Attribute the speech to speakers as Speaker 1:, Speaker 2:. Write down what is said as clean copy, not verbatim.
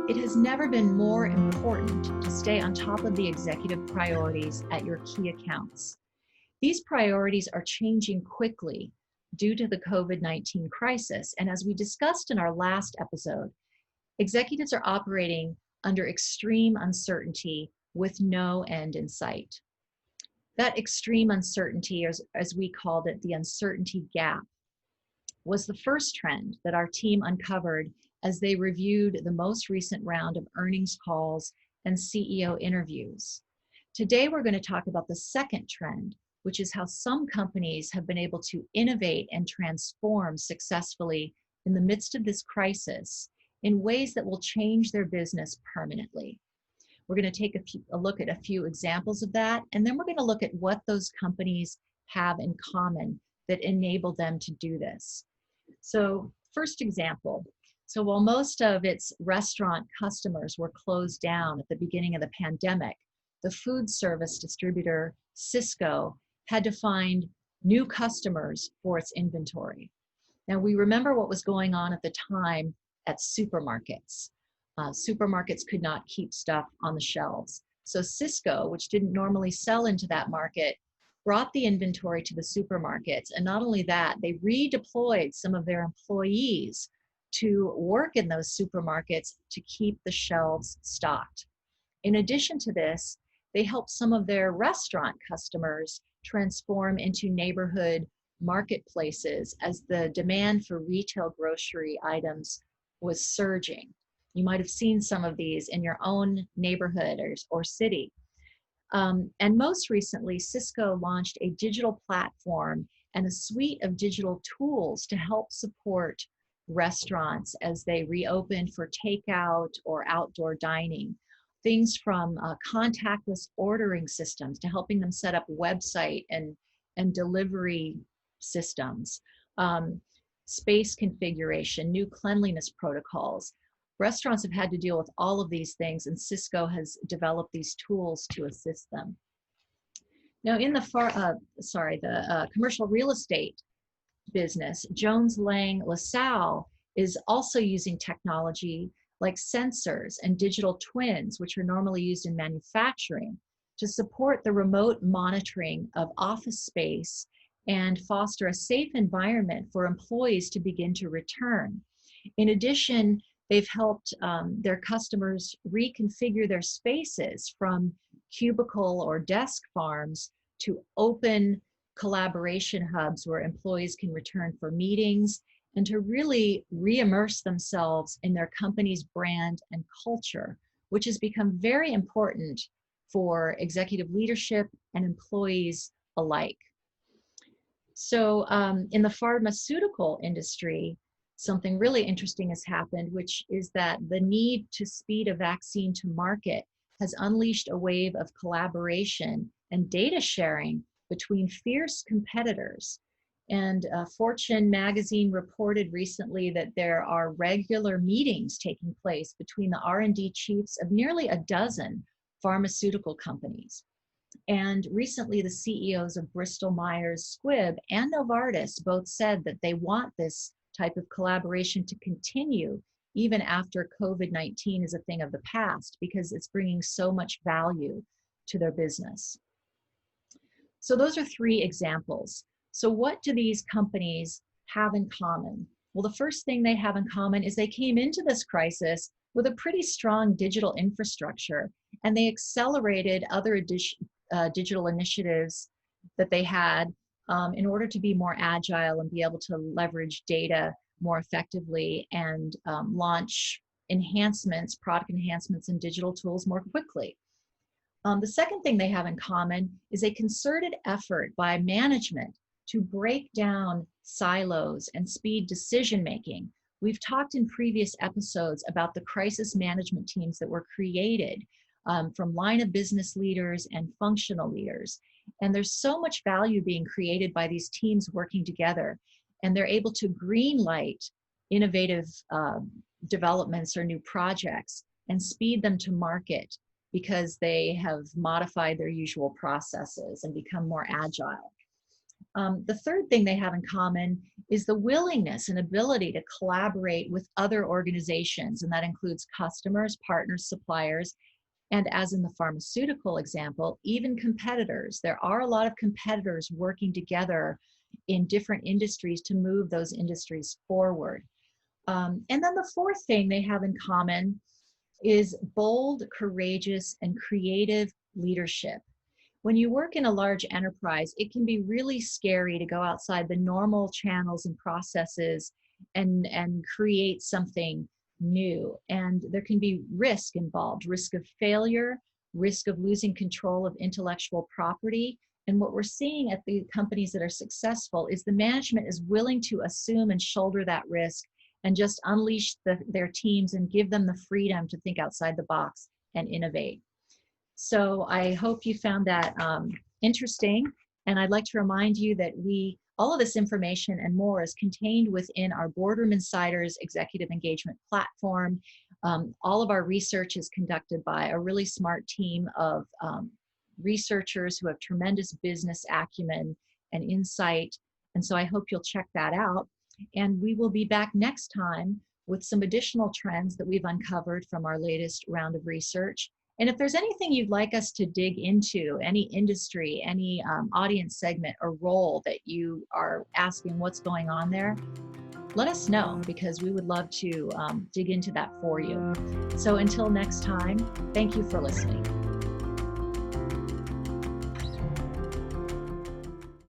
Speaker 1: It has never been more important to stay on top of the executive priorities at your key accounts. These priorities are changing quickly due to the COVID-19 crisis. And as we discussed in our last episode, executives are operating under extreme uncertainty with no end in sight. That extreme uncertainty, as we called it, the uncertainty gap, was the first trend that our team uncovered as they reviewed the most recent round of earnings calls and CEO interviews. Today, we're going to talk about the second trend, which is how some companies have been able to innovate and transform successfully in the midst of this crisis in ways that will change their business permanently. We're going to take a look at a few examples of that, and then we're going to look at what those companies have in common that enable them to do this. So, first example. So while most of its restaurant customers were closed down at the beginning of the pandemic, the food service distributor Cisco had to find new customers for its inventory. Now, we remember what was going on at the time at supermarkets. Supermarkets could not keep stuff on the shelves. So Cisco, which didn't normally sell into that market, brought the inventory to the supermarkets. And not only that, they redeployed some of their employees to work in those supermarkets to keep the shelves stocked. In addition to this, they helped some of their restaurant customers transform into neighborhood marketplaces as the demand for retail grocery items was surging. You might have seen some of these in your own neighborhood or city. And most recently, Cisco launched a digital platform and a suite of digital tools to help support restaurants as they reopened for takeout or outdoor dining. Things from contactless ordering systems to helping them set up website and delivery systems, space configuration, new cleanliness protocols. Restaurants have had to deal with all of these things, and Cisco has developed these tools to assist them. Now, in the commercial real estate business, Jones Lang LaSalle is also using technology like sensors and digital twins, which are normally used in manufacturing, to support the remote monitoring of office space and foster a safe environment for employees to begin to return. In addition, they've helped their customers reconfigure their spaces from cubicle or desk farms to open collaboration hubs where employees can return for meetings and to really re-immerse themselves in their company's brand and culture, which has become very important for executive leadership and employees alike. So in the pharmaceutical industry, something really interesting has happened, which is that the need to speed a vaccine to market has unleashed a wave of collaboration and data sharing between fierce competitors. And Fortune magazine reported recently that there are regular meetings taking place between the R&D chiefs of nearly a dozen pharmaceutical companies. And recently, the CEOs of Bristol Myers Squibb and Novartis both said that they want this type of collaboration to continue even after COVID-19 is a thing of the past, because it's bringing so much value to their business. So those are three examples. So what do these companies have in common? Well, the first thing they have in common is they came into this crisis with a pretty strong digital infrastructure, and they accelerated other digital initiatives that they had in order to be more agile and be able to leverage data more effectively and launch enhancements, product enhancements, and digital tools more quickly. The second thing they have in common is a concerted effort by management to break down silos and speed decision-making. We've talked in previous episodes about the crisis management teams that were created from line of business leaders and functional leaders. And there's so much value being created by these teams working together. And they're able to greenlight innovative developments or new projects and speed them to market because they have modified their usual processes and become more agile. The third thing they have in common is the willingness and ability to collaborate with other organizations, and that includes customers, partners, suppliers, and as in the pharmaceutical example, even competitors. There are a lot of competitors working together in different industries to move those industries forward. And then the fourth thing they have in common is bold, courageous, and creative leadership. When you work in a large enterprise, it can be really scary to go outside the normal channels and processes and create something new. And there can be risk involved, risk of failure, risk of losing control of intellectual property. And what we're seeing at the companies that are successful is the management is willing to assume and shoulder that risk and just unleash their teams and give them the freedom to think outside the box and innovate. So I hope you found that interesting. And I'd like to remind you that all of this information and more is contained within our Boardroom Insiders executive engagement platform. All of our research is conducted by a really smart team of researchers who have tremendous business acumen and insight. And so I hope you'll check that out. And we will be back next time with some additional trends that we've uncovered from our latest round of research. And if there's anything you'd like us to dig into, any industry, any audience segment or role that you are asking what's going on there, let us know, because we would love to dig into that for you. So until next time, thank you for listening.